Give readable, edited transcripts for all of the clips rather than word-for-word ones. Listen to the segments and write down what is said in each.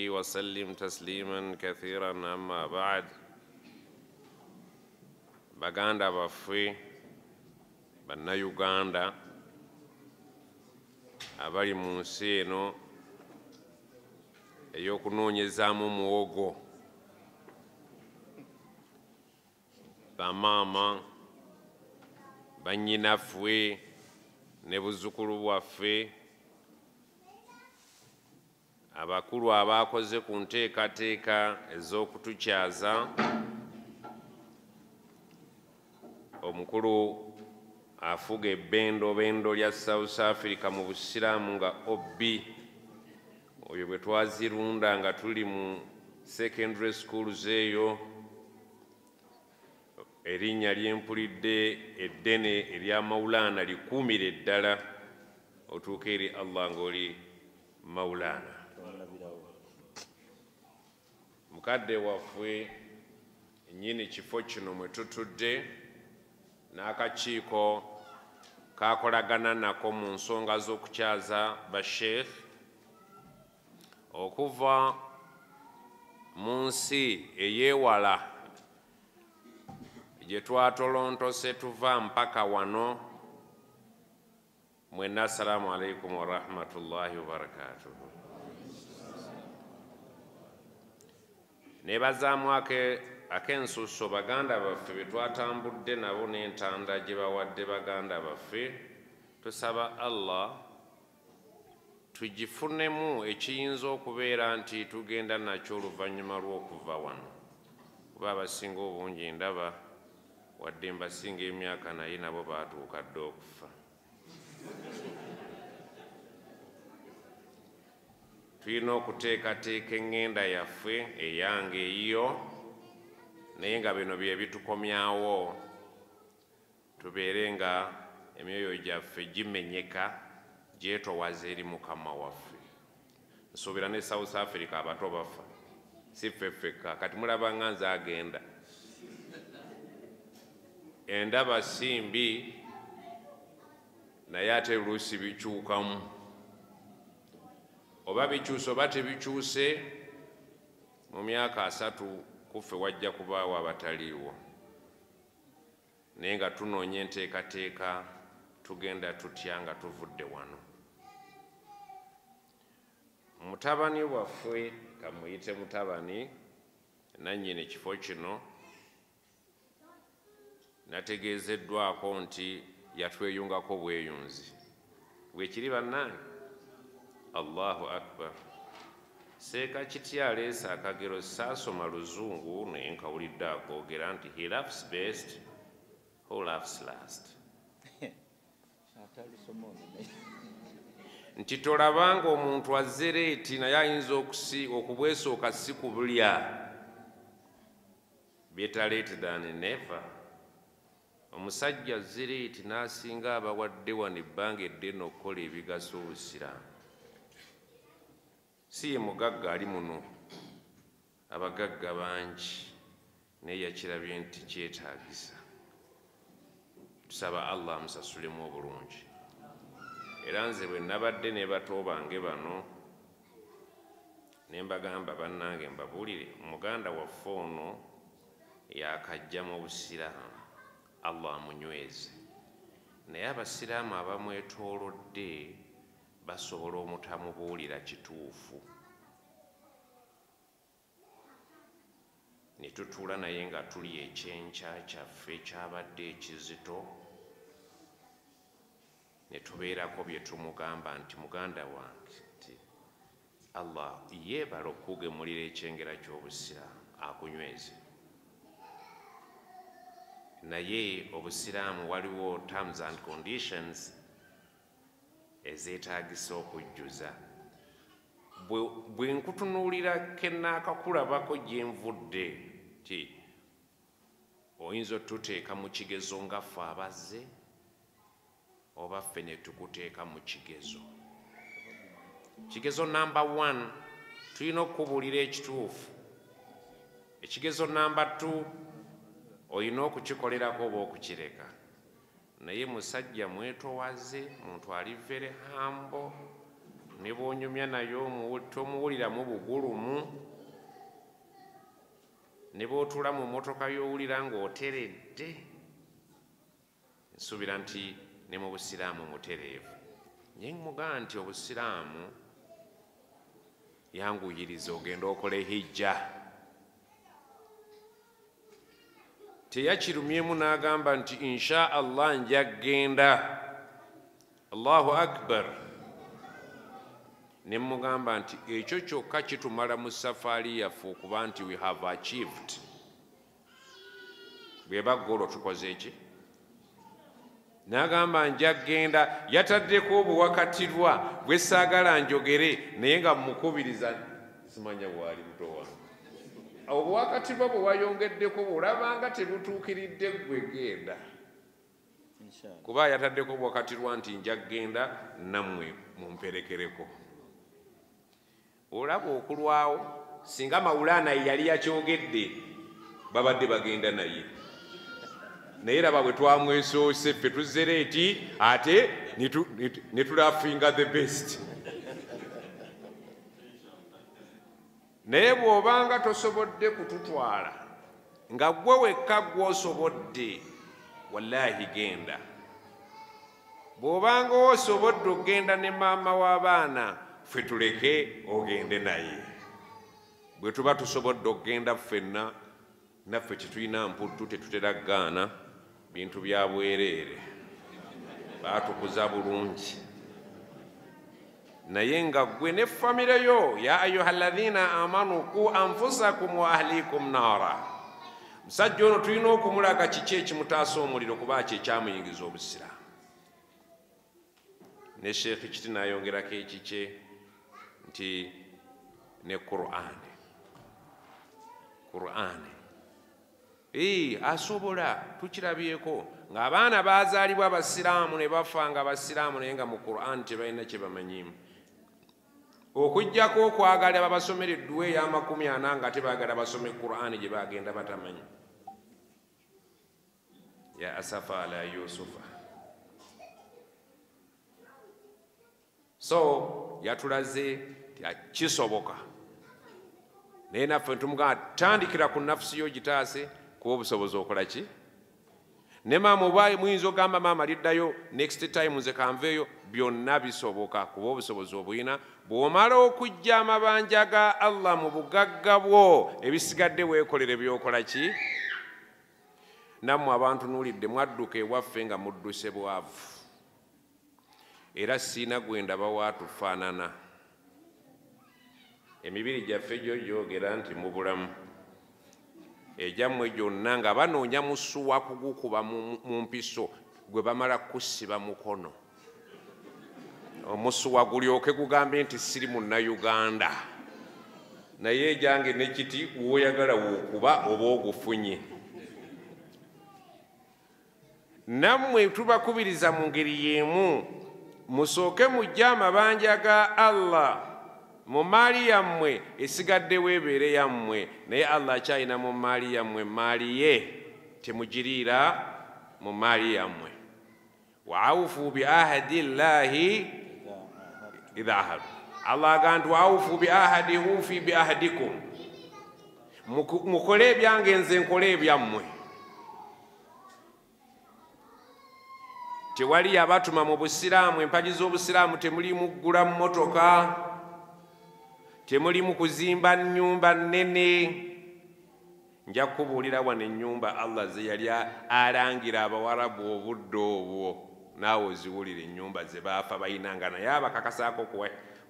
وسلم تسليما كثيرا أما بعد. baganda baffe bannayuganda abali mu nsi eno ey'okunoonyezaamu muwogo, bamaama bannyinaffe ne buzzukulu bwaffe, abakulu abaakoze ku nteekateeka ez'okutukyaza, omukulu afuga ebbendobendo lya South Africa mu busiraamu nga Obbi, oyo bwe twazirunda nga tuli mu secondary schools eyo, erinnya lyempulidde eddene erya Maulana likuumire ddala otuuka eri Allah ng'oli Maulana. Mukadde waffe nnyini kifo kino mwe tutudde n'akakiiko kakolagana nako mu nsonga z'okukyaza basheikh okuva mu nsi ey'ewala gye twatolontose tuva mpaka wano. Mwenna assalamu alaikum warahmatullahi wabarakatuhu. Nebazaamu ak'ensusso baganda baffe be twatambudde nabo n'entanda gye bawadde baganda baffe. Tusaba Allah tugifunemu ekiyinza okubeera nti tugenda nakyo oluvannyuma lw'okuva wano, kuba abasinga obungi ndaba wadde mbasinga emyaka naye nabo baatuuka dde okufa. Tulina okuteekateeka eŋŋenda yaffe eyange eyiyo, naye nga bino bye bitukomyawo, tubeere nga emyoyo gyaffe gimenyeka gyetowaza eri Mukama waffe. Nsuubira ne South Africa abato bafa, si ffeffekka. Kati mulaba nga nze agenda, endaba si mbi naye ate oluusi bikyukamu, oba bikyuse oba tebikyuse, mu myaka 3 kuffe wajja kubaawo abataliiwo, naye nga tunoonya enteekateeka tugenda tutya nga tuvudde wano. Mutabani waffe, kamuyite mutabani, nannyini kifo kino, nategeezeddwako nti yatweyungako bweyunzi. Bwekiri bannange? Allahu akbar. Seeka kitya aleese akagero, saasoma Luzungu naye nkawulidde akoogera nti he laughs best who laughs last. Nti tolabanga omuntu azereeti naye ayinza okubwesooka si kubulya. Better late than never. Omusajja zereeti n'asinga abawadde wano ebbanga eddene okukola ebigaso obusiraamu. Si ye mugagga ali muno, abagagga bangi, naye yakirabye nti kyetaagisa. Tusaba Allah amusasulemu obulungi. Era nze bwe nabadde ne bato bange bano ne mbagamba bannange mbabuulire, muganda waffe ono yakajja mu busiraamu, Allah amunyweze, naye abasiraamu abamwetoolodde basobola omutamubuulira kituufu. Ne tutuula naye nga tuli ekyenkya kyaffe kyabadde ekizito, ne tubeerako bye tumugamba nti muganda wange, nti Allah yeebala okugemulira ekyengera ky'obusiraamu akunyweze, naye obusiraamu waliwo terms and conditions ezeetaagisa okujjuza. Bwe nkutunuulira kennaakakulabako gye nvudde nti oyinza otuteeka mu kigezo nga ffe abazze, oba ffe ne tukuteeka mu kigezo. Kigezo namba 1 tulina okukubuulira ekituufu. Ekigezo namba 2 olina okukikolerako oba okukireka. Naye musajja mwetowaze, muntu ali very humble, ne bw'onyumya nayo tomuwuliramu bugulumu, ne bw'otuula mu mmotoka y'owulira ng'oteredde. Nsuubira nti ne mu busiraamu mutereevu. Nye mugamba nti obusiraamu yanguyiriza ogenda okola hijja. Teyakirumyemu n'agamba nti insha Allah nja genda. Allahu akbar. Ne mugamba nti ekyo kyokka kitumala mu safaari yaffe okuba nti we have achieved. Bweba golo tukoze eki? N'agamba nja genda, yataddeko obuwakatirwa bwe saagala njogere naye nga mukubiriza simanya bwali muto wange. Obuwakatirwa bwe wayongeddeko bw'olabanga tebutuukiridde ggwe genda. Kuba yataddeko obuwakatirwa nti nja genda nammwe mumperekereko. Olaba okulwawo singa Mawulana yali yakyogedde babadde bagenda naye. Naye laba bwe twamwesoose ffe tuzzere eti ate ne tulafinga the best. Naye bw'obanga tosobodde kututwala nga gwe wekka gw'osobodde, wallahi genda. Bw'obanga osobodde ogenda ne maama w'abaana, ffe tuleke ogende naye. Bwe tuba tusobodde okgenda ffenna, naffe tetulina mputtu, tetutera gaana bintu bya bwereere. Baatukuza bulungi. Naye nga gwe ne famire yo, ya ayuha alladhina amanu ku anfusakum wa ahlikum naara. Musajja ono tulina okumulaga kiki ekimutaasa omuliro kuba kyekyamuyingiza obusiraamu. Ne Sheikh kiti n'ayongerako ekikye nti ne Qur'ani. Asobola, tukirabyeko ng'abaana baazaalibwa abasiraamu ne bafa nga abasiraamu naye nga mu Qur'ani tebalina kye bamanyimu. Okuggyako okwagala babasomera edduwa ey'amakumi-40 nga tebaagala basome Qur'ani gye bagenda batamanyi. Ya asafa ala Yusufa. So yatulaze kisoboka. Naye naffe tumugamba tandikira ku nafsi yo gitaase kuba obusobozi okola ki? Ne maama oba muyinza ogamba maama liddayo next time nze kanveeyo, byonna bisoboka kuba obusobozi obuyina. Bw'omala okujja amabanja ga Allah mu bugagga bwo, ebisigadde weekolere byokola ki? Nammwe abantu nuulidde mwadduka ewaffe nga mudduse bwavu. Era siina gwe ndaba waatufaanana. Emibiri gyaffe gyo gyogera nti mu bulamu. Egyammwe gyonna nga banoonya musuwa kugukuba mu mpiso gwe bamala kusiba mukono. Omusuwa gulyoke gugambe nti siri Munnayuganda. Naye egyange nekiti w'oyagala w'okuba oba ogufunye. Nammwe tubakubiriza mu ngeri y'emu, musooke mujje amabanja ga Allah. Mu maali yammwe esigaddewo ebeere yammwe, naye Allah akyalina mu maali yammwe maali ye, temugiriira mu maali yammwe. Wa awfu bi ahadi llahi idha ahadu. Allah agamba wa awfu bi ahadihi fi bi ahadikum. Mukole ebyange nze nkole ebyammwe. Tewali abatuma mu busiraamu, empagi z'obusiraamu temuli muggula mmotoka, temuli mu kuzimba nnyumba nnene. Nja kubuulira wano ennyumba Allah ze yali alangira Abawarabu obudde obwo, naawe oziwulira ennyumba ze baafa bayinanga, naye abakakasaako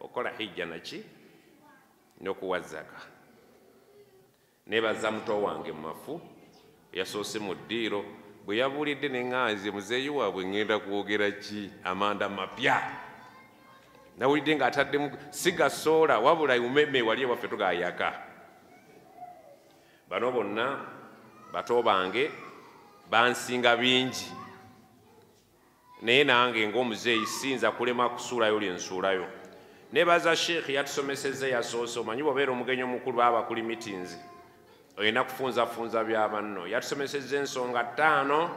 okola hijja naki n'okuwa zaka. Nebaza muto wange Mafu yasoose mu ddiiro, bwe yabuulidde ne ŋŋanze muzeeyi waabwe ŋŋenda kwogera ki amanda mapya. Nawulidde ng'ataddemu siga soola wabula umeme wali ewaffe tugayaka. Bano bonna bato bange bansinga bingi, naye nange ng'omuzeeyi siyinza kulema kusuulayo lye nsuulayo. Nebaza Sheikh yatusomesezza yasoose, omanyi bw'obeera omugenyi omukulu baba kuli meetings olina kufunzafunza bya banno. Yatusomesezza ensonga 5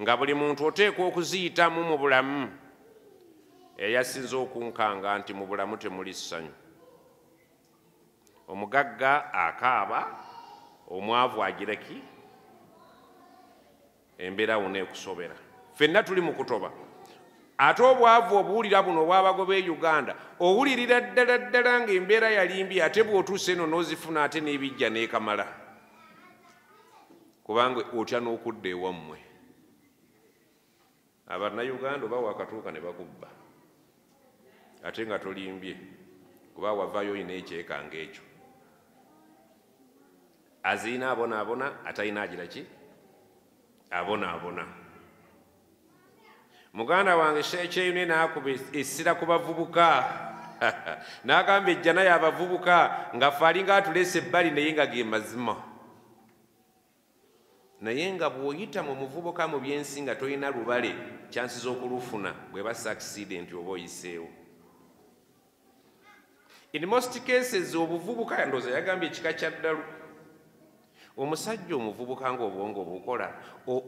nga buli muntu oteekwa okuziyitamu mu bulamu. eyasinze okunkanga nti mu bulamu temuli ssanyu. Omugagga akaaba, omwavu agireki, embeera wonna ekusobera. Ffenna tuli mu kutoba. Ate obwavu obuwulira buno obw'abagoba e Uganda owulirira ddala ddala ng'embeera yali mbi, ate bw'otuusa eno n'ozifuna ate n'ebijja n'ekamala. Kubanga otya n'okudda ewammwe. Abannayuganda oba wakatuuka ne bakubba ate nga tolimbye kuba wavayo olina ekyekanga ekyo. Aziina abonaabona atalina agira ki? Abonaabona. Muganda wange Sheikh n'akuba essira ku bavubuka n'agamba ejja naye abavubuka ng'affe alinga atulese ebbali naye nga ge mazima. Naye nga bw'oyita mu muvubuka mu byensi nga tolina lubale chansi z'okulufuna bw'eba accident oba oyiseewo. In most cases obuvubuka ndowooza yagambye ekika kya ddalu. Omusajja omuvubuka ng'obwongo obukola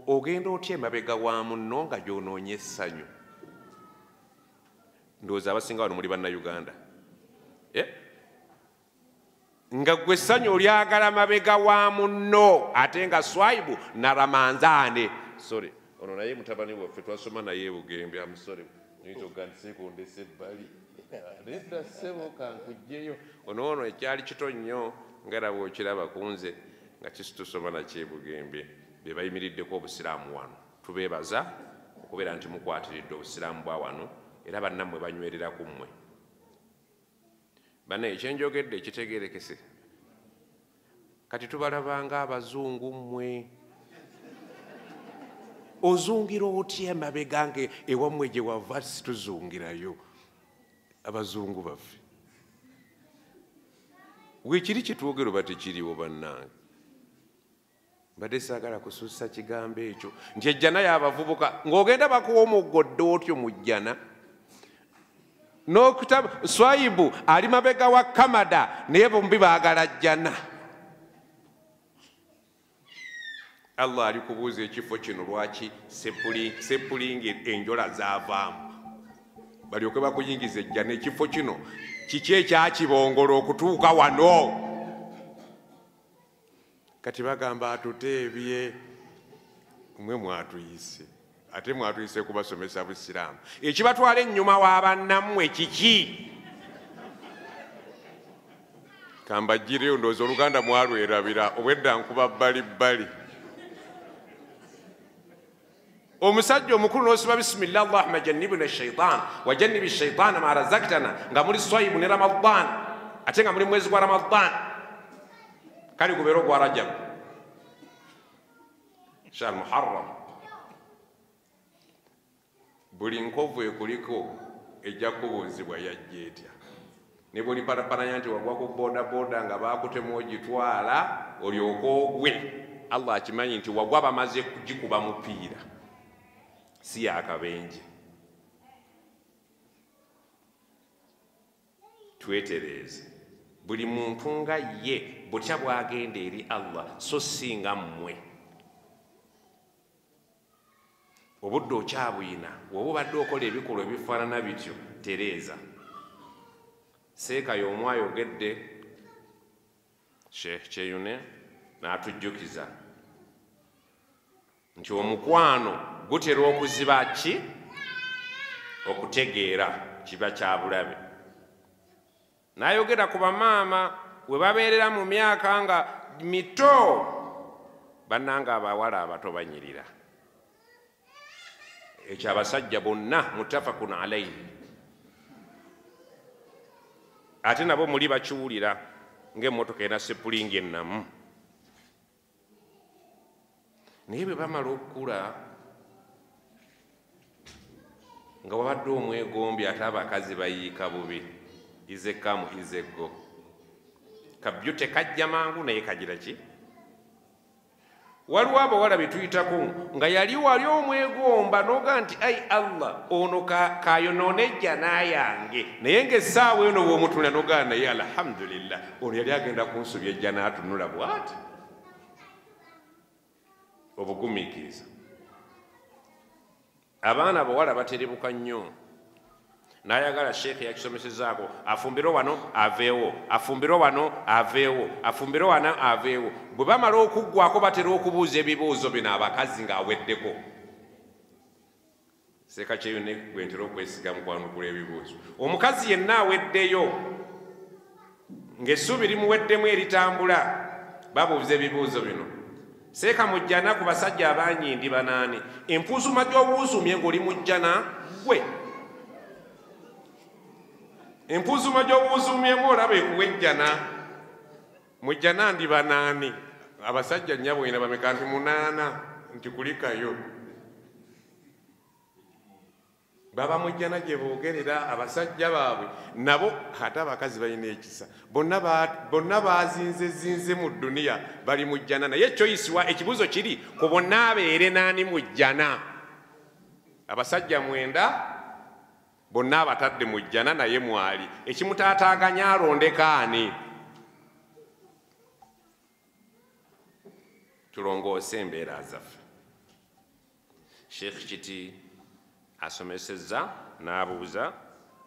ogenda otya emabega wa munno nga gy'onoonya essanyu. Ndowooza abasinga wano muli bannayuganda. Nga gwe essanyu olyagala mabega wa munno ate nga swaibu naramanzaane. Sorry, ono naye mutabani waffe twasoma naye Bugembe. Amusore nitogandiseko ebbali nedda ssebo kankugjeyo. Ono ekyali kito nnyo nga bw'okiraba kunze nga kisitusoma nakye Bugembe be bayimiriddeko obusiraamu wano. Tubeebaza okubeera nti mukwatiridde obusiraamu bwa wano era bannammwe banywerera ku mmwe. Banne ekyenjogedde ekitegeerekese. Kati tubalabanga abazungu mmwe. Ozungira otya emabega nge ewammwe gye wava situzungirayo abazungu baffe. Weekiri kitwogero bati kiriwo bannange. Mbadde saagala kusuusa kigambo ekyo nti ejjana y'abavubuka ng'ogenda bakuwa omuggodde otyo mu jjana. N'okutaba Swaibu ali mabega wa Kamada naye bombi baagala jjana. Allah ali kubuuza ekifo kino lwaki seppulingi enjola zaavaamu. Balyoke bakuyingiza ejjana ekifo kino kiki ekyakibongola okutuuka wano. Kati bagamba atuteebye mmwe mwatuyise. Ate mwatuyise kubasomesa busiraamu. Ekibatwala ennyuma w'abannammwe kiki? Kambaggireyo ndowooza Oluganda mwalwerabira obwedda nkuba bbalibbali. Omusajja omukulu n'osiba bisimillah Allahumma jannibna shaitan wa jannibi shaitana ma razaktana nga muli Swaibu ne Ramadan ate nga muli mwezi gwa Ramadan. Kali gubeera ogwa Rajab Shahr Muharram. Buli nkovu ekuliko ejja kubuuzibwa yajja etya. Ne bw'oliparapalanya nti wagwa ku bodaboda nga baakutemu ogitwala olyoke ogwe, Allah akimanyi nti wagwa bamaze kugikuba mupiira si yakabenje. Twetereeze buli muntu nga ye butya bwagenda eri Allah so singa mmwe. Obudde okyabuyina woba obadde okola ebikolwa ebifaanana bityo tereeza. Seeka y'omu ayogedde Sheikh Kyeyune n'atujjukiza nti omukwano gutera okuziba ki? Okutegeera kiba kya bulabe. N'ayogera ku bamaama we babeerera mu myaka nga mito bannanga abawala abato banyirira. Ekyo abasajja bonna mutafakun alayhi. Ate nabo muli bakiwulira ng'emmotoka ena seppulingi ennamu. Naye bwe bamala okukula nga wabadde omwegombi ate abakazi bayiika bubi. Ize kamu ize go. Kabyo tekajja mangu naye kagira ki? Waliwo abawala be tuyitako nga yali wali omwegomba n'oga nti ai Allah ono kayonoona ejjana yange naye ng'essaawa eno bw'omutula n'ogaa naye alhamdulillah ono yali agenda kunsubya ejjana atunula bw'ati. Obugumiikiriza. Abaana abawala baterebuka nnyo n'ayagala sheekhe yakisomesezaako afumbire wano aveewo, afumbire wano aveewo, afumbire wano aveewo. Bwe bamala okuggwako batera okubuuza ebibuuzo bino abakazi ng'aweddeko. Seeka kyeyo ne gwe ntera okwesigamu kwanukula ebibuuzo. Omukazi yenna aweddeyo ng'essuubi limuweddemu eritambula babuuza ebibuuzo bino. Seeka mujjana ku basajja abanyindi banaani. Empuuzuma gy'obuuzumye ng'oli mujjana gwe. Empuuzuma gy'obuuzumyemu olaba ekuwejjana. Mujjana ndi banaani. Abasajja nnyabo ina bameka nti 8 nti kulikayo. Baba mujjana gye boogerera abasajja baabwe nabo ate abakazi balina ekisa. Bonna bazinze mu dduniya bali mujjana naye ekyoyisibwa ekibuuzo kiri ku bonna abeere naani mujjana. Abasajja 9 bonna abatadde mujjana naye mwali. Ekimutaataaganya alondeka ani? Tulongoose embeera zaffe. Sheikh Kiti asomesezza n'abuuza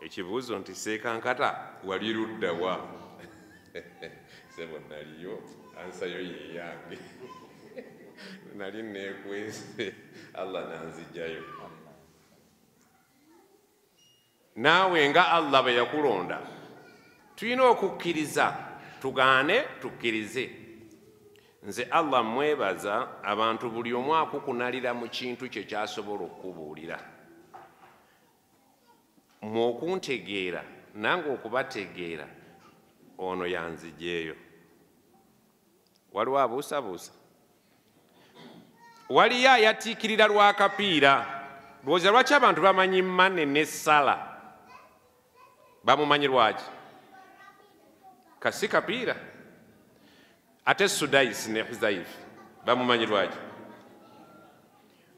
ekibuuzo nti seekankata wali ludda wa? Sebo naliyo ansayo ye yange. Nali neekwese Allah nanzijjayo. Naawe nga Allah bwe yakulonda tulina okukkiriza tugaane tukkirize. Nze Allah mwebaza abantu buli omu akukunalira mu kintu kye kyasobola okukubuulira. Mu okuntegeera nange okubategeera ono yanzijeeyo. Waliwo abuusabuusa? Waliyo ayatiikirira lwakapiira. Lowooza lwaki abantu bamanyi Mane ne Sala? Bamumanyi lwaki? Kasi kapiira. Ate Sudais ne Huzaifa bamumanyi lwaki?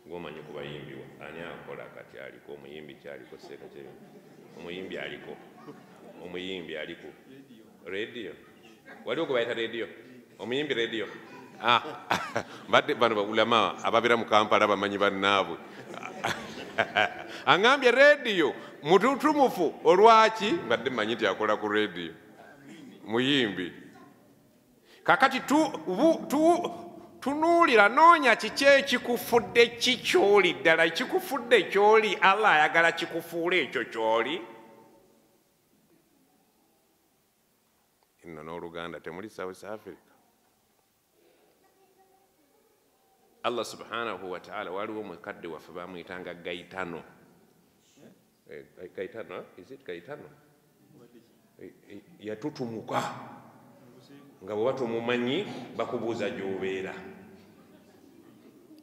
Gwomanyi ku bayimbiwa. Ani akola kati aliko omuyimbi kyaliko seeka kye? Omuyimbi aliko. Omuyimbi aliko. Radio. Waliwo gwe bayita radio? Omuyimbi radio. Badde bano baulama ababeera mu Kampala bamanyi bannaabwe. Angambye radio mututumufu olwaki mbadde mmanyi nti akola ku radio. Muyimbi. Kakati tunuulira noonya kiki ekikufudde kikyoli ddala ekikufudde kyoli Allah ayagala kikufuula ekyo kyoli. Nno n'Oluganda temuli South Africa. Allah subhanahu wa ta'ala waliwo omukadde waffe bamuyitanga Gaitano. Gaitano, is it Gaitano? Yatutumuka. Nga bwe batumumanyi bakubuuza gy'obeera.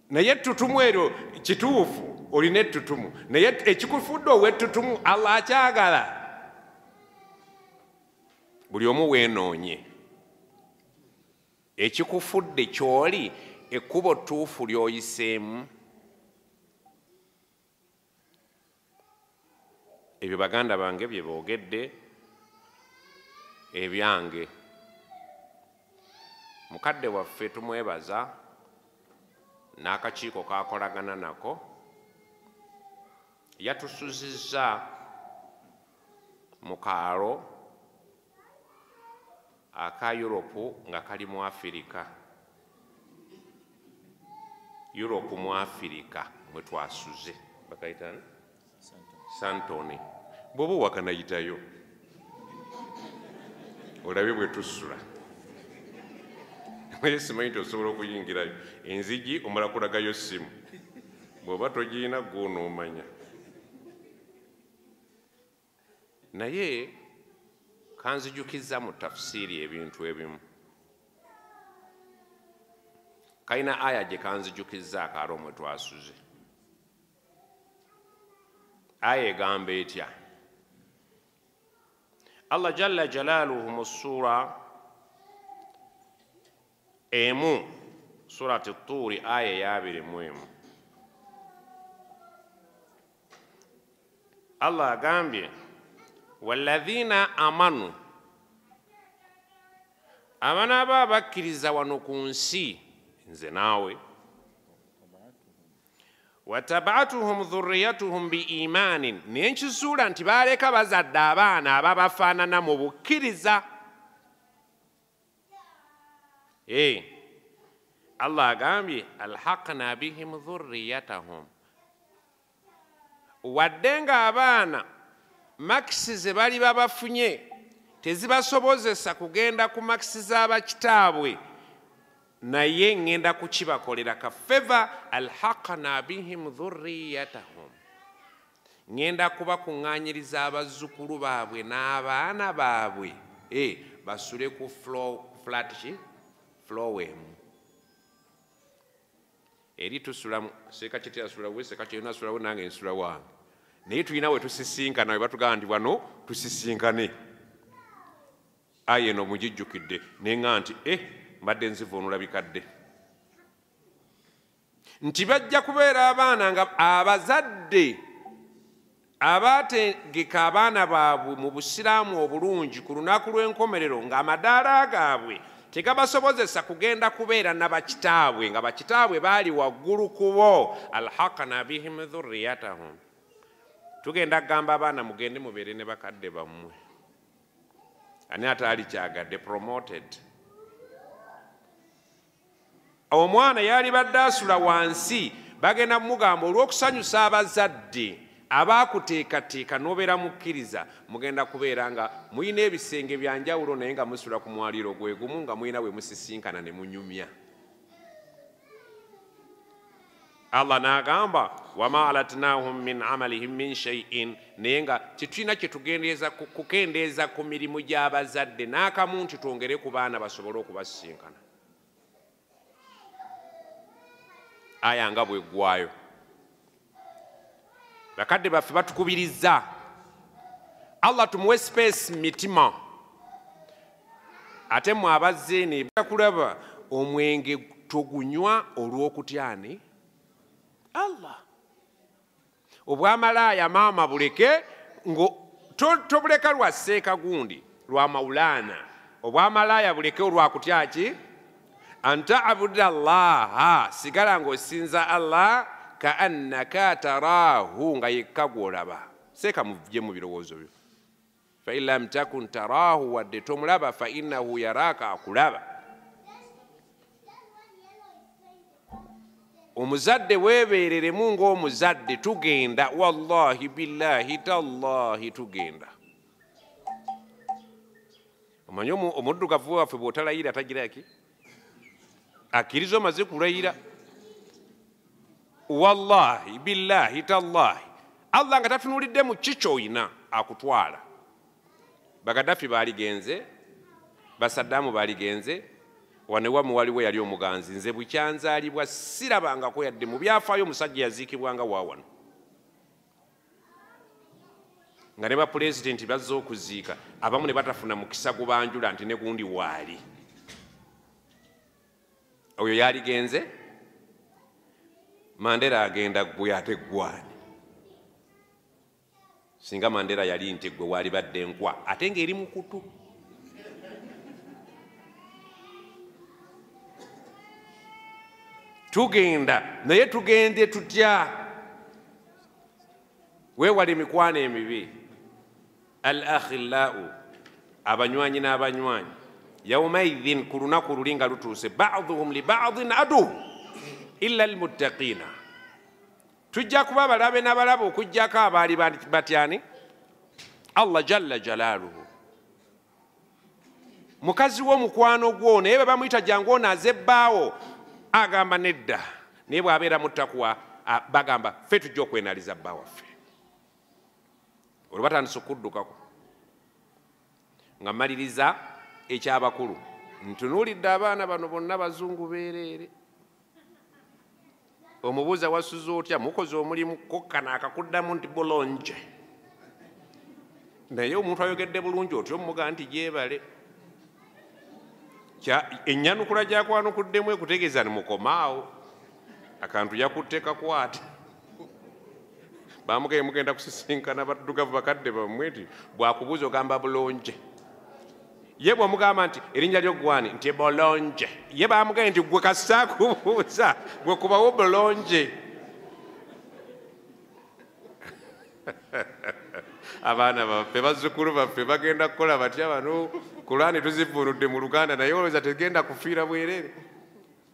Naye ettutumu eryo kituufu olina ettutumu. Naye ekikufudde ow'ettutumu Allah akyagala. Buli omu weenoonye. Ekikufudde ky'oli ekkubo ttuufu ly'oyiseemu. Ebyo baganda bange bye boogedde ebyange. Mukadde waffe tumwebaza n'akakiiko kakolagana nako yatusuzizza mu kaalo aka Europe nga kali mu Afirika. Europe mu Afirika mwe twasuze bakayitana Santoni. Bw'oba wakanayitayo olabe bwe tusula. Naye simanyi nti osobola okuyingirayo. Enzigi omala kulagayo ssimu. Bw'oba togiina gw'onoomanya. Naye kanzijukizza mu tafsiri ebintu ebimu. Kalina aya gye kanzijukizza akaalo mwe twasuze. Aya egamba etya? Allah jalla jalaaluhu mu ssuura emu surati Tuuri aya ya 21. Allah agambye walladhina amanu, abanaaba abakkiriza wano ku nsi nze naawe, watabatuhum dhurriyatuhum biimanin naye nkisuula nti baleka bazadde abaana ababafaanana mu bukkiriza. Allah agambye alhaqna bihim dhurriyatahum, wadde nga abaana makisi ze bali babafunye tezibasobozesa kugenda ku makisi z'abakitaabwe, naye ngenda kukibakolera kafeva. Alhaqna bihim dhurriyatahum, ngenda kubakuŋŋaanyiriza abazzukulu baabwe n'abaana baabwe basule ku flat flowemu eri tusulamu. Seeka kiti asula we, seeka kyena asula we, nange nsula wange, naye tulina we tusisinkana, we batugamba nti wano tusisinkane. Aya eno mugijjukidde nenga nti mbadde nzivuunula bikadde nti bajja kubeera abaana nga abazadde abaategeka abaana baabwe mu busiraamu obulungi ku lunaku lw'enkomerero ng'amadaala gaabwe tegabasobozesa kugenda kubeera n'abakitaabwe, nga bakitaabwe baali waggulu ku bo. alhaqna bihim dhurriyatahum, tugenda kugamba abaana mugende mubeere ne bakadde bammwe. Ani ataali kyagadde promoted. Omwana yali badde asula wansi, bagenda mugamba olw'okusanyusa abazadde abaakuteekateeka n'obeera mukkiriza, mugenda kubeera nga muyina ebisenge bya njawulo naye nga musula ku mwaliiro gwe gumu, nga muyina we musisinkana ne munyumya. Allah n'agamba wama alatnahum min amalihim min shay'in, naye nga tetulina kyetugendeeza kukendeeza ku mirimu gy'abazadde n'akamu nti twongere ku baana basobole okubasisinkana. Aya nga bweggwayo, bakadde baffe batukubiriza Allah tumuwe space mitima. Ate mwe abazze ne bakulaba omwenge togunywa olw'okutyani Allah. Obwamalaaya maama buleke tobuleka lwa seeka gundi lwa maulana. Obwamalaaya buleke olwakutyaki anta abuda Allah, sigala ng'osinza Allah kaannaka taraahu, nga yekka gw'olaba. Seeka muvye mu birowoozo byo. Fa in lam takun taraahu, wadde tomulaba, fa innahu yaraaka, akulaba. Omuzadde weebeereremu ng'omuzadde, tugenda wallahi billahi tallahi tugenda. Omanyi omuddugavu waffe bw'otalayira tagira ki? Akkiriza omaze kulayira. Wallahi billahi tallahi Allah nga tatunulidde mu kikyoyina akutwala. Bagadafi baaligenze, Basaddamu baaligenze, wanewamu waliwo yali omuganzi. Nze bukyanzaalibwa sirabangako yadde mu byafaayo omusajja yaziikibwanga waawano. Nga ne bapulezidenti bazze okuziika, abamu ne batafuna mukisa gubanjula nti ne gundi waali. Oyo yaligenze, Mandela agenda gwe ate gwani. Singa Mandela yali nti gwe waali badde nkwa, ate ng'eri mu kutu. Tugenda, naye tugende tutya. Weewale emikwano emibi. Al-akhillau, abanywanyi n'abanywanyi. Yawmaidhin, ku lunaku luli nga lutuuse, ba'duhum li ba'din adu illa almuttaqina. Tujja kuba balabe n'abalaba okuggyako abaali batyani Allah jalla jalaaluhu. Mukazi w'omukwano gwo naye bamuyita jangu ono azebbaawo, agamba nedda, naye bw'abeera mu ttaqwa bagamba ffe tujja okwenaliza bba waffe. Olwo batandise okuddukako. Nga mmaliriza ekyabakulu, ntunuulidde abaana bano bonna bazungu beereere. Omubuuza wasuze otya, mukoze omulimu, kokkana akakuddamu nti bulungi. Naye omuntu ayogedde bulungi otyo omugamba nti gyebale. Ennyanukula gyakwanukuddemu ekutegeeza ni mukomaawo. Akantu yakutte kakwate. Bamugeye mugenda kusisinkana baddugavu bakadde bammwe nti bwakubuuza ogamba bulungi. Ye bw'omugamba nti erinnya lyo gwani nti bolonje, ye bamugambye nti gwe kasita kubuuza gwe kubawo bolonje. abaana baffe bazzukulu baffe bagenda kukola batya bano Qur'ani tuzivvuunudde mu Luganda naye olowooza tegenda kufiira bwereere.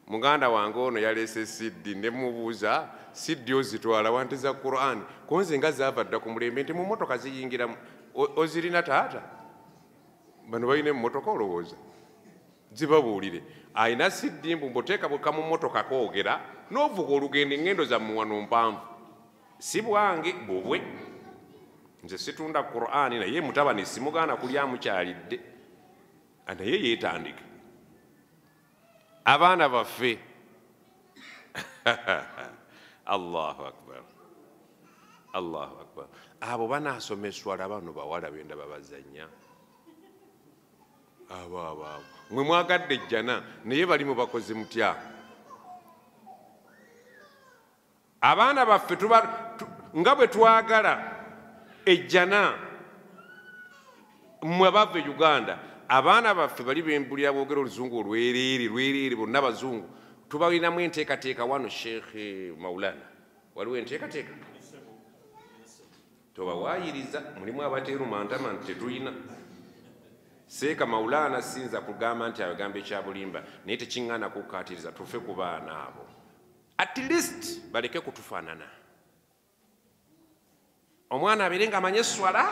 Muganda wange ono yaleese siddi ne mubuuza siddi ozitwala wanti za Qur'ani konze nga zaava dda ku mulembe nti mu mmotoka ziyingiramu ozirina taata bano balina emmotoka olowooza zibabuulire ayina siddi mbu mboteeka bweka mu mmotoka koogera n'ovuga olugendo engendo zammwe wano mpanvu si bwange bubwe nze situndda Qur'ani naye mutabani simugaana kulyamu kyalidde naye yeetandike abaana baffe Allahu akbar Allahu akbar abo banaasomeswa labano bawala benda babazanya abo mwe mwagadde ejjana naye bali mu bakozi mutya abaana baffe nga bwe twagala ejjana mmwe abava e Uganda abaana baffe bali bembulira boogera oluzungu olwereere bonna bazungu tubalinamu enteekateeka wano Sheikh Maulana waliwo enteekateeka tobawaayiriza mulimu abateerumantama nti tetulina Seeka Maulana sinza kugamba nti agamba ekyabulimba naye tekiŋŋaana kukkaatiriza tufe ku baana abo at least baleke kutufaanana omwana abeere ng'amanyi esswala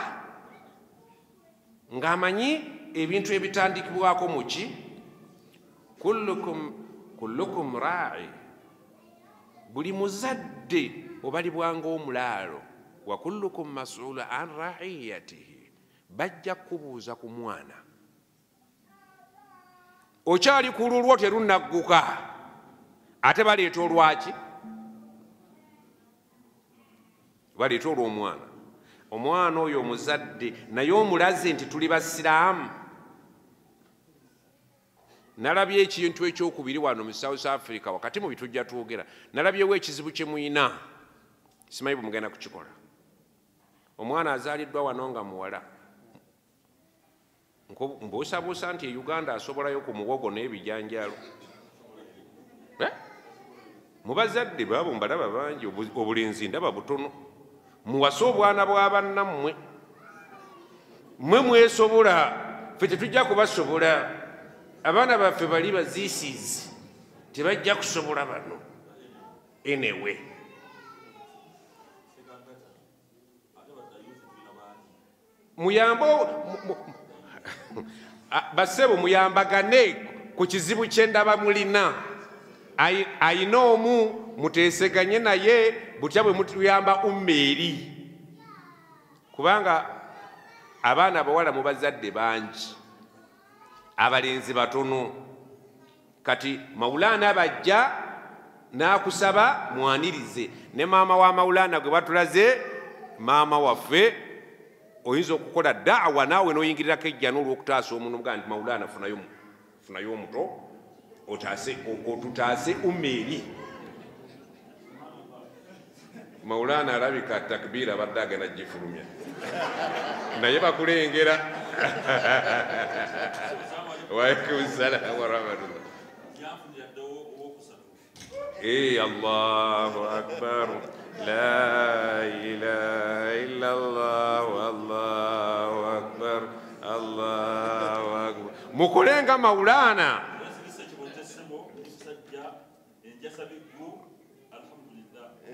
ng'amanyi ebintu ebitandikibwako muki kullukum ra'i buli muzadde obalibwanga omulaalo wa kullukum mas'ulu an ra'iyatihi bajja kubuuza ku mwana okyali ku lulwo terunagguka ate baleeta olwaki baleeta olw'omwana omwana oyo omuzadde naye omulaze nti tuli basiraamu nalabye ekintu ekyokubiri wano mu South Africa wakati mu bitujja twogera nalabyewo ekizibu kye muyina simanyi bwe mugenda kukikola omwana azaaliddwa wano nga muwala mbuusabuusa nti e Uganda asobolayo ku muwogo n'ebijanjalo mu bazadde baabo mbalaba bangi obulenzi ndaba butono muwase obwana bw'abannammwe mmwe mwesobola ffe tetujja kubasobola abaana baffe bali baziisiizi tebajja kusobola bano enewe muyambo basebo muyambagane ku kizibu ky'endaba mulina ayina omu muteeseganye naye butya bwe mutuyamba ummeeri kubanga abaana abawala mu bazadde bangi abalenzi batono kati Maulana bajja n'akusaba mwanirize ne maama wa Maulana gwe batulaze maama waffe oyinza okukola da'wa naawe n'oyingirirako ejjana olw'okutaasa omuntu omugaa nti Maulana funayo omuto otutaase ummeeri Maulana alabika takbiira abadde agenda gifulumya naye bakulengera waalaikum salaam wa rahmatullah Allahu akbar la ilaha illa Allah Allahu akbar Allahu akbar mukulenga Maulana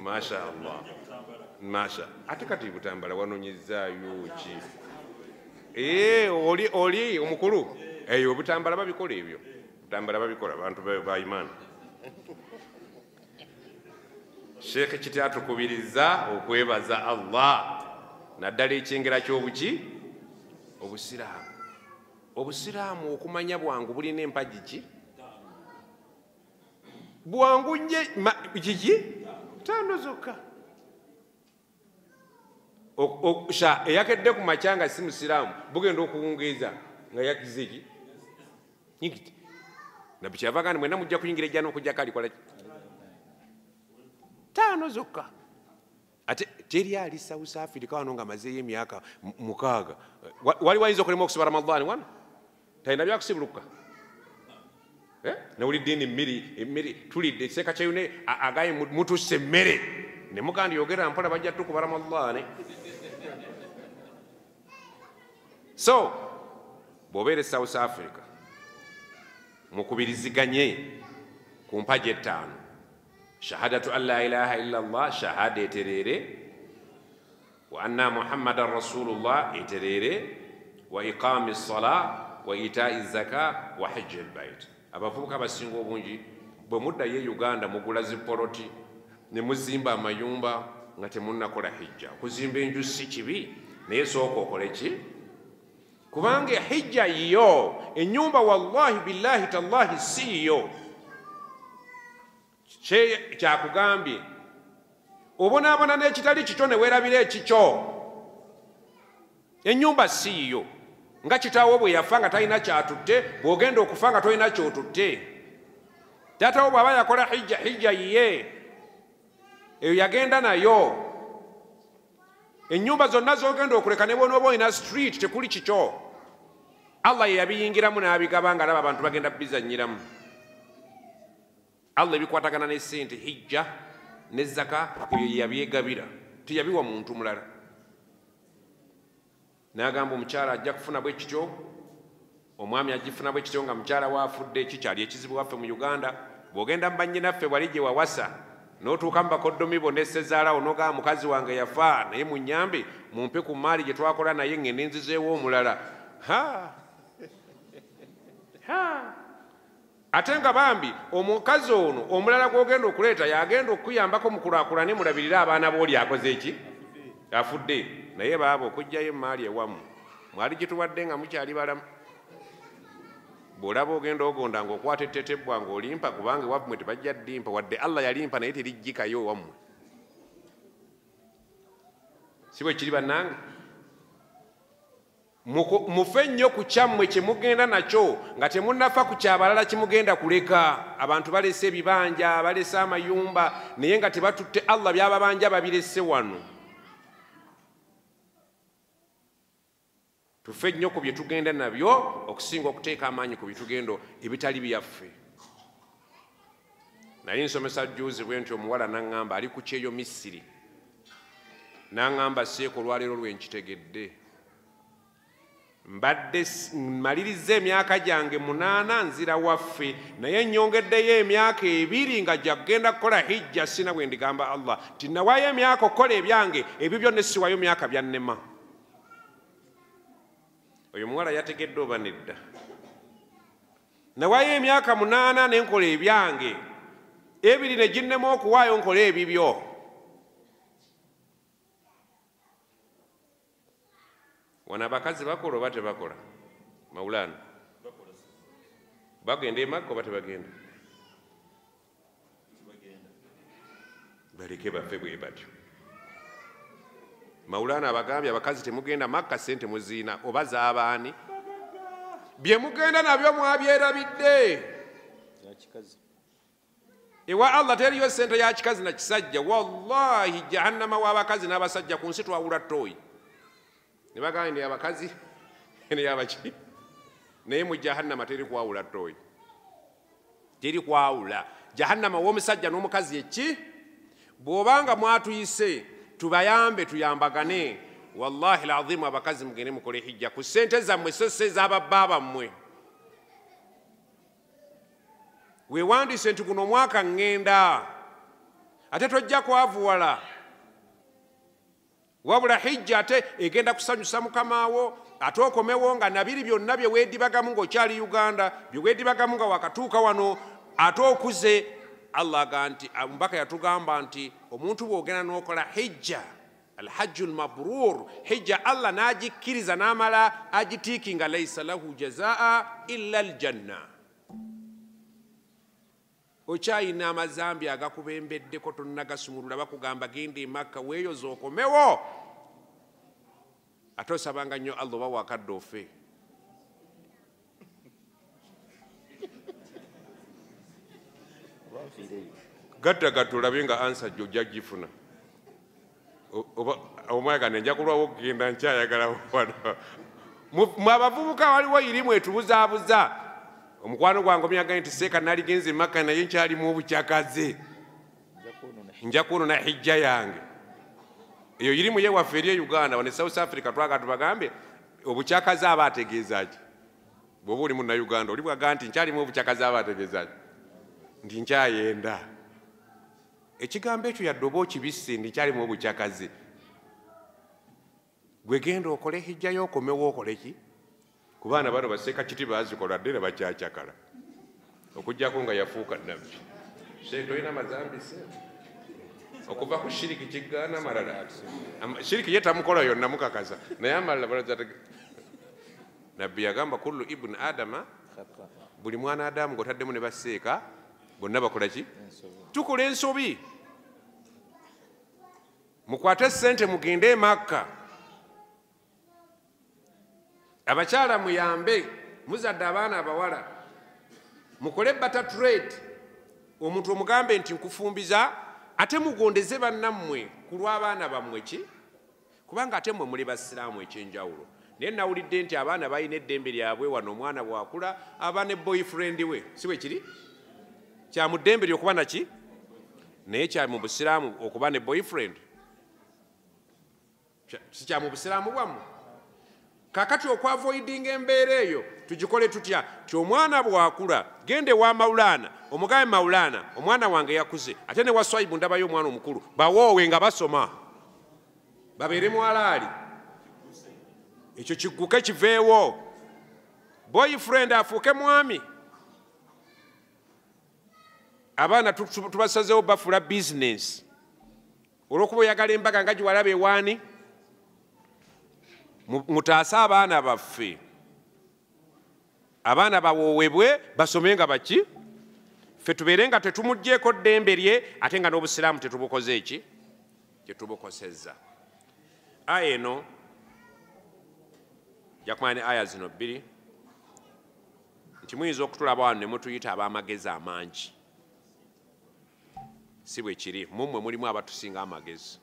Masha Allah Masha ate kati butambala wanonyezaayo ki oli omukulu eyo butambala babikola ebyo butambala babikola abantu ba imaani Sheikh kiti atukubiriza okwebaza Allah naddala ekyengera ky'obuki obusiraamu okumanya bwangu bulina empagi ki bwangu nnyo kiki 5 zokka eyakedde ku makyanga si musiraamu bugenda okuwungeeza nga yakize ki nyingiti nabbi kyava gandi mwena mujja kuyingira ejjana okujja kalikola 5 zokka ate teri ali South Africa wano nga mazeeyo emyaka 6 wali wayinza okulema okusiba Ramadhaani wano talina byakusibuluka nawulidde emmere tulidde ekiseeka kyayune agaye mutusse emmere ne mugandi yogera mpola bajja tukuba Ramadhaani So bw'obeera South Africa mukubiriziganye ku mpaji 5 shahadatu an la ilaha illa Allah shahada eterere wa anna muhammadan rasulullah eterere wa iqami ssala wa itai zaka wa hajji albayt. Abavubuka abasinga obungi bwe muddayo Uganda mugula zipoloti ne muzimba amayumba nga temunnakola hijja. Kuzimba enju si kibi naye sooka okole ki? Kubanga hijja yo ennyumba wallahi billahi tallahi si yo. Kyakugambye obonaabona n'ekitali kito ne weerabira ekikyo. Ennyumba si yo. Nga kitaawo bwe yafa nga talina kyatutte, bw'ogenda okufa nga tolina kyotutte. Taatawo bw'aba yakola hijja, hijja yiye eyo yagenda nayo. Ennyumba zonna z'ogenda okuleka ne bw'onooba olina street tekuli kikyo. Allah ye yabiyingiramu n'abigaba nga alaba abantu bagenda bizannyiramu. Allah ebikwatagana ne ssente hijja ne zaka ebyo yabyegabira, teyabiwa muntu mulala. N'agamba omukyala ajja kufuna bwe kityo, omwami agifuna bwe kityo nga mukyala waafudde. Kikyali ekizibu waffe mu Uganda. Bw'ogenda mu bannyinaffe wali gye wawasa n'otuuka mu bakoddomi bo ne ssezaalawo n'ogamba mukazi wange yafa naye munnyambe mumpe ku maali gye twakola naye ngende nzizeewo omulala. Ate nga bambi omukazi ono omulala gw'ogenda okuleeta yagenda okuyambako mukulaakulane mulabirire abaana booli akoze eki? Afudde. Naye baaba okuggyayo emaali ewamu mwali gituwadde nga mukyali balamu. Bw'olaba ogenda ogonda ng'okwata ettetebbwa ng'olimpa kubanga ewammwe tebajja ddimpa wadde Allah yalimpa naye terijjikayo ewammwe. Si bwe kiri bannange? Mufe nnyo ku kyammwe kye mugenda nakyo nga temunnafa ku kyabalala kimugenda kuleka. Abantu balese ebibanja, balese amayumba naye nga tebatutte Allah by'ababanja babirese wano. Tufe nnyo ku bye tugenda nabyo okusinga okuteeka amaanyi ku bitugendo ebitali byaffe. Naye nsomesa jjuuzi bwe nti omuwala n'aŋŋamba ali ku kyeyo Misiri. N'aŋŋamba Seeko olwaleero lwenkitegedde. Mbadde maliriza emyaka gyange 8 nzira waffe naye nnyongeddeyo emyaka 2 nga jagenda kukola hijja sina bwe ndigamba Allah ti nawaayo emyaka okukola ebyange ebyo byonna siwayo myaka byannema. Oyo muwala yategedde oba nedda? Nawaayo emyaka 8 ne nkola ebyange 2 ne ginnema okuwaayo nkola ebibyo. Wana abakazi bakola oba tebakola? Mawulana bagenda emakka oba tebagenda? Baleke baffe bwe batyo. Mawulana abagambye abakazi temugenda Makka sente muziina oba z'abaani? Bye mugenda nabyo mwabyerabidde. Ewa Allah teriyo sente ya kikazi na kisajja. Wallahi jahannama w'abakazi n'abasajja ku nsi twawula ttooyi. Ne bagamba ndi abakazi ne yabaki naye mu jahannama teri kwawula ttooyi. Teri kwawula. Jahannama w'omusajja n'omukazi eki bw'obanga mwatuyise tubayambe tuyambagane. Wallahi alazim abakazi mugende mukole hijja ku ssente zammwe so ez'ababba bammwe. Weewandise nti guno mwaka ŋŋenda ate tojja kwavuwala. Wabula hijja ate egenda kusanyusa mukamaawo ate okomewo nga nabiri byonna bye weedibagamu ng'okyali Uganda bye weedibagamu nga wakatuuka wano ate okuze. Allah aga nti omubaka yatugamba nti omuntu bw'ogenda n'okola hijja alhajju almabrur hijja Allah n'agikkiriza n'amala agitiikinga laysa lahu jazaa illa aljanna. Okyayina amazambi agakubembeddeko tonnagasumulula bakugamba genda e Makka weeyoza okomewo ate osabanga nnyo Allah oba wakadde ofe. Gatta gatulabe nga ansa jjojja gifuna. Omwaga ne nja kulwawo okugenda nkyayagala wano. Mu abavubuka waliwo irimu etubuzaabuza. Omukwano gwange omyaga nti Seeka naligenze Makka naye nkyalimu obukyakaze. Nja kwonoona hijja yange. Eyo irimu ye waffe eri e Uganda wane South Africa twaga tubagambe obukyakazi aba ategeeza ki? Bw'oba oli munnayuganda oli bwaga nti nkyalimu obukyakazi aba ategeeza ki? Nti nkyayenda. Ekigambo ekyo yadde oba okibisse ndi nkyalimu obukyakazi, gwe genda okole hijjayo okomewo okole ki? Ku baana bano baseeka kiti baazikola dde ne bakyakyakala okuggyako nga yafuuka nabbi. Tolina mazambise okuva ku shiriki kigaana malala. Shiriki ye tamukola yonna mukakaza naye amalala nabbi yagamba kullu ibuni adama, buli mwana adamu ng'otaddemu ne baseeka bonna bakola ki? Tukola ensobi. Mukwate ssente mugende e Makka. Abakyala muyambe, muzadde abaana abawala, mukole butter trade. Omuntu omugambe nti nkufumbiza, ate mugondeze bannammwe ku lw'abaana bammwe ki? Kubanga ate mmwe muli basiraamu ekyenjawulo. Naye nawulidde nti abaana balina eddembe lyabwe wano, omwana bw'akula aba ne boyfriend we, si bwe kiri? Kya mu ddembe lye okuba naki? Naye kya mu busiraamu okuba ne boyfriend? Si kya mu busiraamu bwammwe? Kakati okwavoidinga embeera eyo tugikole tutya? Ti omwana bw'akula gende wa Mawulana omugabe Mawulana, omwana wange yakuze, ate ne waswaibu ndabayo omwana omukulu, bawoowe nga basoma babeere mwalaali. Ekyo kigguke kiveewo. Boyfriend afuuke mwami. Abaana tubasazeewo bafula bizinesi olw'okuba oyagala embaga nga giwalaba ewaani. Mutaase abaana baffe, abaana bawoowebwe basome nga baki? Ffe tubeere nga tetumuggyeko ddembe lye ate nga n'obusiraamu tetubukoze eki? Tetubukosezza. Aya eno jakumanya ne aya zino bbiri nti muyinza okutulaba wano ne mutuyita ab'amagezi amangi. Si bwe kiri, mummwe mulimu abatusinga amagezi.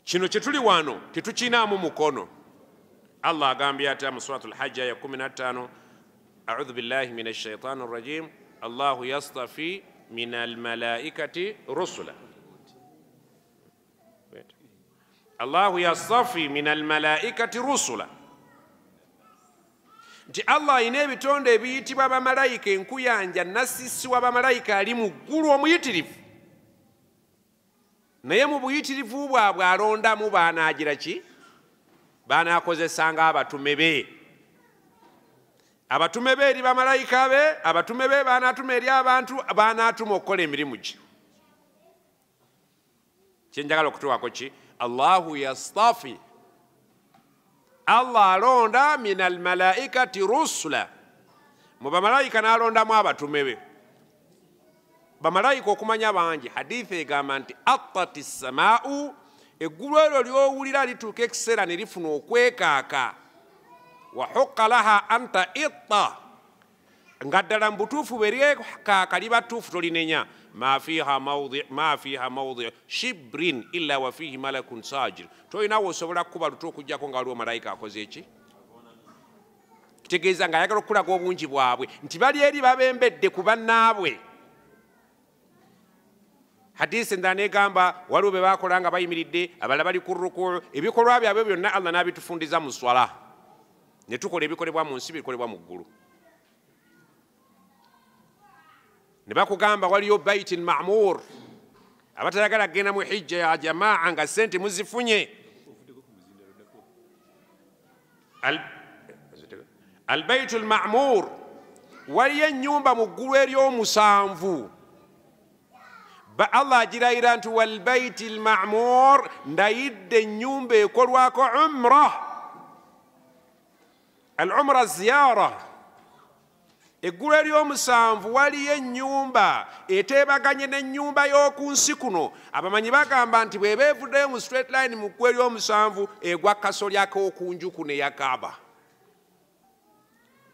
Kino kye tuli wano tetukinaamu mukono. Allah agambye ati mu suratul Hajj aya 15, a'udhu billahi minash shaitani rrajim, Allahu yastafi minal malaikati rusula. Allahu yastafi minal malaikati rusula. Nti Allah alina ebitonde ebiyitibwa bamalayika enkuyanja, nassisi wa bamalayika ali mu ggulu omuyitirivu. Naye mu buyitirivu bwabwe alondamu baanaagira ki? Baanaakozesanga abatume be. Abatume be eri bamalayika be, abatume be baanaatuma eri abantu, baanaatuma okukola emirimu gye. Kyenjagala okutuwako ki? Allahu yastafi. Allah alonda minal malaikati rusula. Mu bamalayika n'alondamu abatume be. Bamalayika okumanya bangi, hadithi egamba nti attati samaa'u, eggulu eryo ly'owulira lituuka ekiseera ne lifuna okwekaaka. Wa hukka laha anta itta, nga ddala mu butuufu bwe lyekaaka liba ttuufu tolinenya. Ma fiha mawdi shibrin illa wa fihi malakun sajir. Tolinawo osobola kukuba lutu okuggyako nga waliwo malayika akoze eki? Kitegeeza ng'ayagala okulaga obungi bwabwe nti bali eri babembedde ku bannaabwe. Hadisi endala negamba waliwo be bakola nga bayimiridde, abalala bali ku rukuu. Ebikolwa byabwe byonna Allah n'abitufundiza mu swala. Ne tukola ebikolebwa mu nsi bikolebwa mu ggulu. Ne bakugamba waliyo Baitul Ma'mur. Abatayagala kgenda mu hijja ya jamaa nga sente muzifunye. Al Baitul Ma'mur waliyo ennyumba mu ggulu ery'omusanvu. Allah agirayira nti wal Baitul Ma'mur, ndayidde ennyumba ekolwako umra. Al umra ziyara. Eggulu ery'omusanvu waliyo ennyumba eteebaganye n'ennyumba y'oku nsi kuno. Abamanyi bagamba nti bw'eba evuddeyo mu straight line mu ggulu ery'omusanvu egwa kasolya k'okunju kuno eya Kaaba.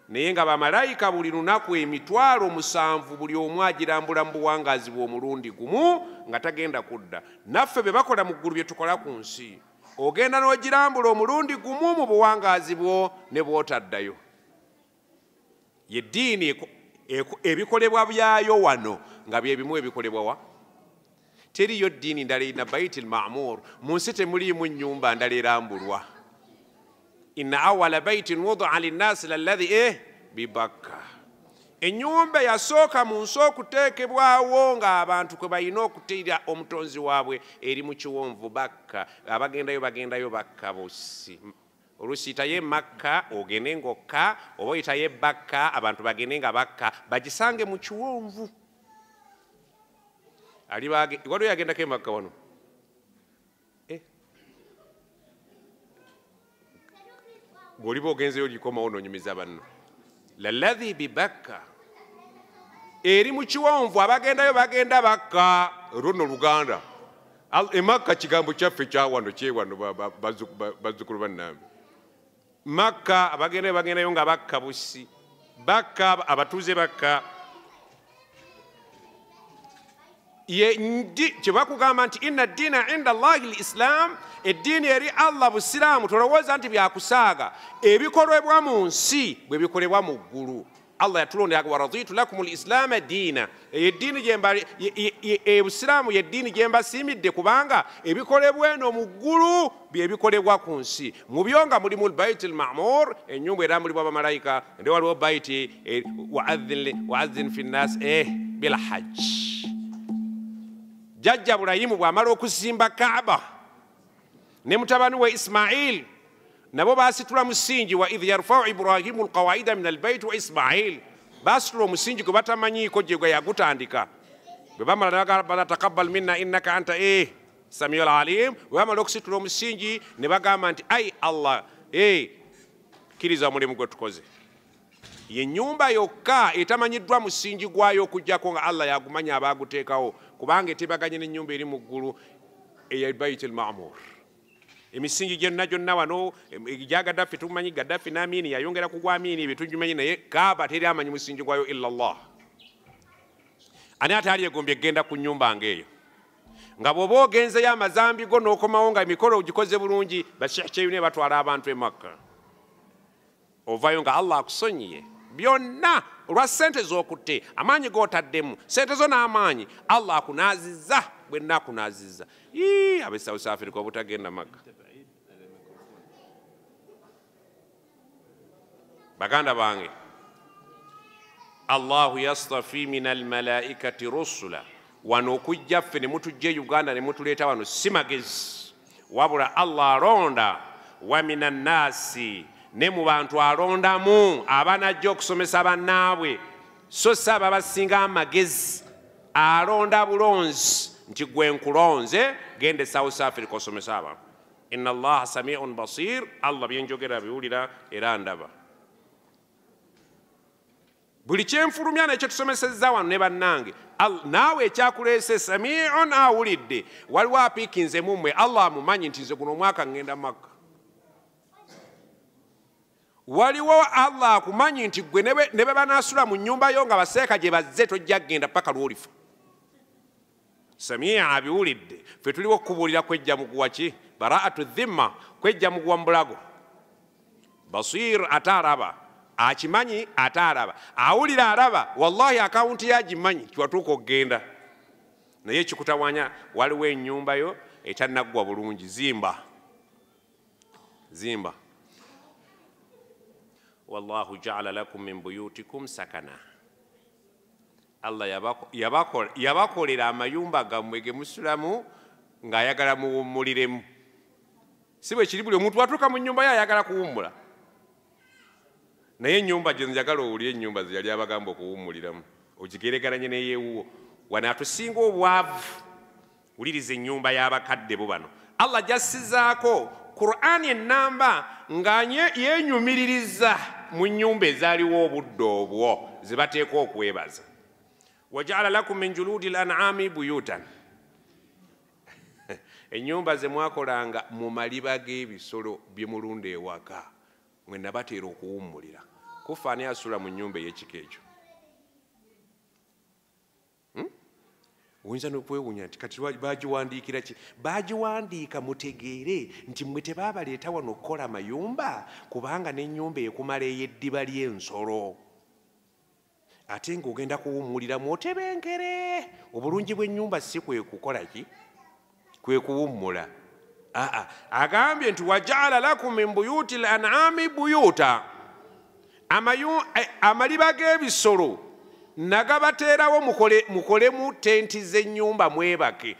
Naye nga bamalayika buli lunaku emitwalo 7 buli omu agirambula mu buwangaazi bw'omulundi gumu nga tagenda kudda. Naffe be bakola mu ggulu bye tukola ku nsi, ogenda n'ogirambula omulundi gumu mu buwangaazi bwo ne bw'otaddayo. Yeddiini ebikolebwa byayo wano nga bye bimu ebikolebwa wa? teriyo ddiini ndala erina baitul ma'mur mu nsi temuliimu nnyumba ndala erambulwa inna awala baitin wudia linnasi lalladhi bibakka ennyumba yasooka mu nsi okuteekebwawo ng'abantu kwe balina okuteera omutonzi waabwe eri mu kiwonvu Bakka. Bagendayo Bakka busi oluusi yitayo Makka ogende ng'okka oba oyitayo Bakka abantu bagende nga Bakka bagisange mu kiwonvu. Waliwo yagendako e Makka wano bw'oliba ogenzeyo likomawo noonyumiza banno lalladhi bibakka eri mu kiwonvu abagendayo bagenda Bakka olwono Luganda Makka kigambo kyaffe kyawano kyewano bazzukulu bannambe Makka abagendayo nga Bakka busi Bakka abatuuze Bakka kyebakugamba nti inna ddiina inda Allahi l-Islam eddiini eri Allah busiraamu tolowooza nti byakusaaga ebikolebwa mu nsi bwe bikolebwa mu ggulu. Allah yatulondera wa raditu lakum al-islaama diina busiraamu yeddiini gye mbasimidde kubanga ebikolebwa eno mu ggulu bye bikolebwa ku nsi. Mu byo nga mulimu al-Bait al-Ma'mur ennyumba erambulibwa bamalayika ndi waliwo baiti wa'adhin fi nnaas bil hajj. Jajja Burayimu bw'amala okuzimba Kaaba ne mutabani we Ismail nabo baasitula musingi wa idh yarfau Ibrahimu alqawaida min albayt wa Ismail baasitula omusingi gwe batamanyiiko gye gwe yagutandika bwe bamala nebagamba rabbana taqabbal minna innaka anta samiul alim. Bwe bamala okusitula omusingi ne bagamba nti ai Allah kkiriza omulimu gwe tukoze. Ye nnyumba yokka etamanyiddwa musingi gwayo okuggyako nga Allah yagumanya abaaguteekawo kubanga etebaganye n'ennyumba eri mu ggulu eya Baitul Ma'mur. Emisingi gyonna wano egya Gaddafi tumanyi Gaddafi n'Amini yayongera ku gwa Amini betugimanyi naye Kaaba teri amanyi musingi gwayo illa Allah. Ani ate ali egombye egenda ku nnyumba ng'eyo nga bw'oba ogenzeyo amazambi go n'okomawo nga emikolo ogikoze bulungi bashekyeyo ne batwala abantu e Makka ovayo nga Allah akusonyiye byonna olwa ssente z'okutte amaanyi g'otaddemu ssente zo n'amaanyi Allah akunaazizza bwenna akunaazizza. Ab'e South Africa obutagenda Makka baganda bange Allahu yastafi min almalaikati rusula wano okujja ffe ne mutujja e Uganda ne mutuleeta wano si magezi wabula Allah alonda wa minan naasi ne mu bantu alondamu abanajja okusomesa bannaabwe so si abo abasinga amagezi alonda bulonzi nti gwe nkulonze gende South Africa osomesa abantu. Inna Allaha samiun basir Allah byenjogera biwulira era ndaba. Buli kyenfulumya nekyo tusomesezza wano ne bannange naawe ekyakuleese samiun awulidde waliwo apiikinze mummwe Allah amumanyi nti nze guno omwaka ngenda Makka. Waliwo Allah akumanyi nti gwe ne be banaasula mu nnyumba yo nga baseeka gye bazze tojja kgenda paka lw'olifa. Samia abiwulidde ffe tuliwo okubuulira kwejja muguwa ki baraatu dhimma kwejja muguwa mu bulago. Basir ate araba akimanyi ate araba awulira araba wallahi akawunti yagimanyi kiwatuuka okgenda naye ekikutawanya waliwo ennyumba yo etannaggwa bulungi zimba. Wallahu ja'ala lakum min buyutikum sakana. Allah yabakolera amayumba gammwe ge musulamu ng'ayagala muwummuliremu. Si bwe kiri buli omuntu watuuka mu nnyumba ye ayagala kuwummula. Naye ennyumba gye njagala owulire ennyumba ze yali abagamba okuwummuliramu ogigeregeranye n'eyeewuwo wano atusinga obwavu. Wuliriza ennyumba y'abakadde bo bano Allah gy'assizaako Qur'ani ennamba nga yeenyumiririza mu nnyumba ezaaliwo obudde obwo ze bateeka okwebaza. Waja'ala lakum min juludi al-an'ami buyutan. Ennyumba ze mwakolanga mu maliba g'ebisolo bye mulunda ewaka mwe nabateera okuwummulira kufaani asula mu nnyumba ey'ekika ekyo. Oyinza n'okwewuunya nti kati baagiwandiikira ki? Baagiwandiika mutegeere nti mmwe tebaabaleeta wano okukola mayumba kubanga n'ennyumba ekumala ey'eddiba ly'ensolo. ate ng'ogenda kuwummulira mwotebengere. Obulungi bw'ennyumba si kwe kukola ki? Kwe kuwummula. Agambye nti wajaala lakum min buyuti al-an'ami buyuta, amaliba g'ebisolo nagabateerawo mukolemu tenti z'ennyumba mwebake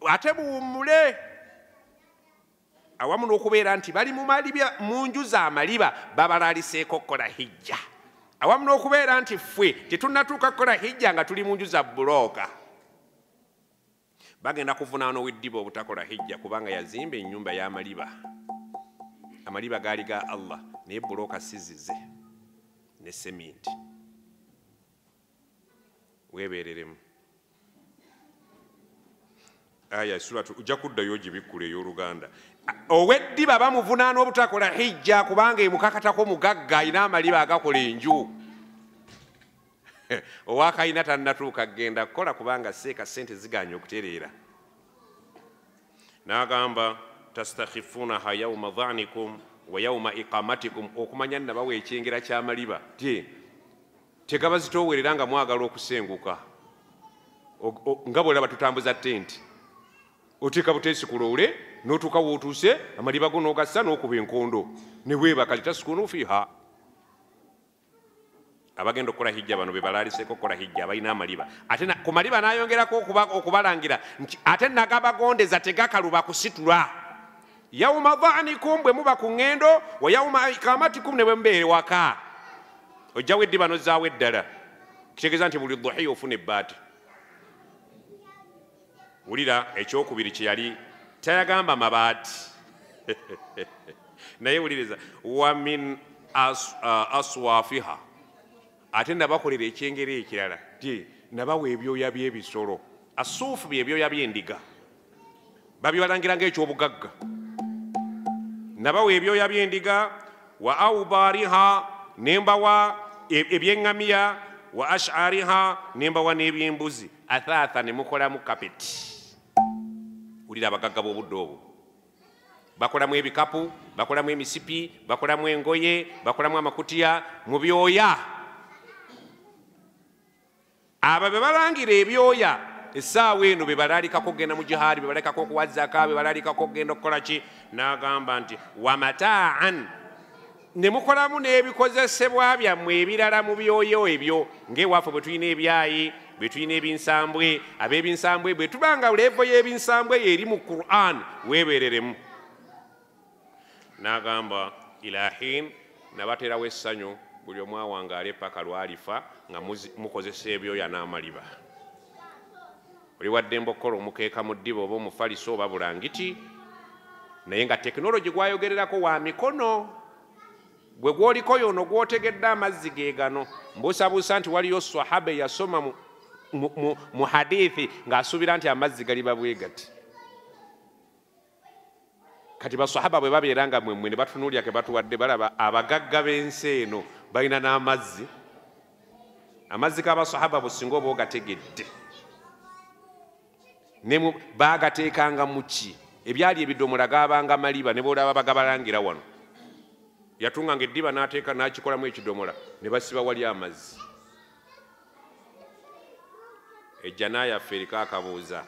ate buwummule, awamu n'okubeera nti bali mu nju z'amaliba babalaliseeko kukola hijja, awamu n'okubeera nti ffe tetunnatuuka kukola hijja nga tuli mu nju za bulooka. Bagenda kuvunaana ow'eddiba obutakola hijja kubanga yazimba ennyumba y'amaliba. Amaliba gaali ga Allah naye bulooka sizize ne seminti. Weebereremu. Aya suratu ojja kuddayo gibikkula ey'Oluganda. Ow'eddiba bamuvunaana obutakola hijja kubanga emukakatako mugagga alina amaliba agakola enju. Owakayina tannatuuka genda kukola kubanga seeka sente ziganye okutereera. N'agamba tastakhifunaha yawma dhanikum wa yawma iqamatikum, okumanya nabawa ekyengera ky'amaliba tegaba zitoowerera nga mwagala okusenguka nga bw'olaba tutambuza tenti, oteeka buteesi ku loole n'otuuka w'otuuse amaliba go n'ogassa n'okuba enkondo ne weebaka litasukunu fiiha. Abagenda okukola hijja bano be balaliseeko okukola hijja abalina amaliba. Ate ku maliba n'ayongerako okubalangira nti ate nagabagondeza tegakaluba kusitula. Yawma dhanikum bwe muba ku ŋŋendo, wa yawma iqamatikum ne bwe mubeere waka. Ojjawo eddiba n'ozzaawo eddala. Kitegeeza nti buli dhuhiya ofuna ebbaati. Wulira ekyokubiri kye yali tayagamba mabaati. Naye wuliriza wa min aswafiha, ate nabakolera ekyengera ekirala nabawa ebyoya by'ebisolo. Asuufu byebyoya by'endiga, babibalangira ng'ekyobugagga. Nabawa ebyoya by'endiga, wa aubariha nembawa eby'eŋŋamiya, wa ash'ariha nembawa n'eby'embuzi. Athaatha ne mukolamu kapeti. Wulira abagagga b'obudde obwo bakolamu ebikapu, bakolamu emisipi, bakolamu engoye, bakolamu amakutiya mu byoya. Abo be balangira ebyoya essaawa eno be balaalikako okugenda mu jihaadi, be balekako okuwa zaka, be balaalikako okugenda okukola ki. N'agamba nti wamataan, ne mukolamu n'ebikozesebwa byammwe ebirala mu byoyo ebyo, ng'ewaffe bwe tulina ebyayi, bwe tulina ebinsambwe. Ab'ebinsambwe bwe tubanga levo y'ebinsambwe eri mu Qur'an weebereremu. N'agamba ilahin, nabateerawo essanyu buli omu awangaale paka lwalifa nga mukozesa ebyoya n'amaliba. Oli waddemba okukola omukeeka mu ddiba oba omufaliso oba bulangiti, naye nga tekinologi gwayogererako wa mikono. Bwe gwoliko yono gwotegedde amazzi ge gano. Mbuusabuusa nti waliyo swahaba yasoma mu hadithi ng'asuubira nti amazzi galiba bwe gati. Kati baswahaba bwe babeera nga mmwe ne batunuulya ke batuwadde, balaba abagagga b'ensi eno balina n'amazzi. Amazzi g'abaswahaba businga oba ogategedde baagateekanga mu ki? Ebyali ebidomola gaabanga maliba, ne boolaba bagabalangira wano. Yatunganga eddiba n'ateeka n'akikolamu ekidomola ne basiba wali amazzi. Ejjana yaffe eriko akabuuza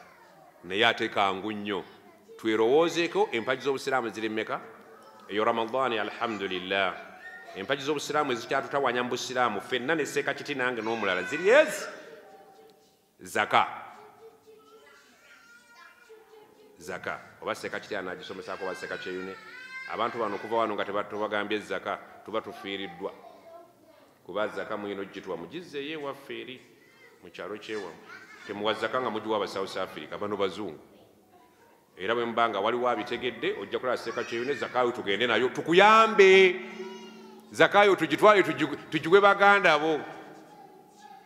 naye ate kangu nnyo. Twerowoozeeko empagi z'obusiraamu ziri mmeka? Eyo Ramadaani alhamdulillah. Empagi z'obusiraamu ezikyatutawanya mu busiraamu ffenna ne Seeka Kiti nange n'omulala ziri ezi. Zaka oba Seeka Kiti anaagisomesaako oba Seeka Kyeyune. Abantu bano okuva wano nga tebagambye zaka tuba tufiiriddwa. Kuba zaka muyino gitwa mugizzeeyo ewaffe eri mu kyalo kyewamu. Temuwa zaka nga mugiwa aba South Africa bano bazungu. Era bwe mbanga waliwo abitegedde ojja kulaba Seeka Kyeyune, zakayo tugende nayo tukuyambe. Zakayo tugitwale tugiwe baganda bo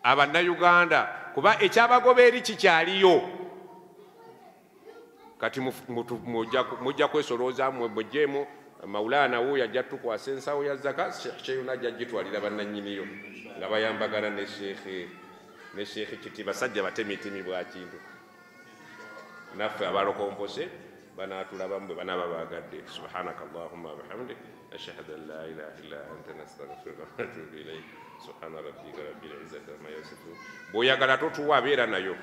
Abannayuganda, kuba ekyabagoba eri kikyaliyo. Kati mujja kwesolooza mujjeemu Maulana wuuyo ajja tukwasa ensawo ya zaka, Kyeyune ajja gitwalira bannannyiniyo nga bayambagana ne Sheikh Kiti, basajja batemitimi bwa kintu. Naffe abalokompose banaatulabamu bwe banaaba baagadde. Subhanaka Allahumma wa bihamdik ashhadu an la ilaha illa anta nastaghfiruka wa natubu ilayk. Subhana rabbika rabbil izzati amma yasifun. Bw'oyagala totuwa beera nayo.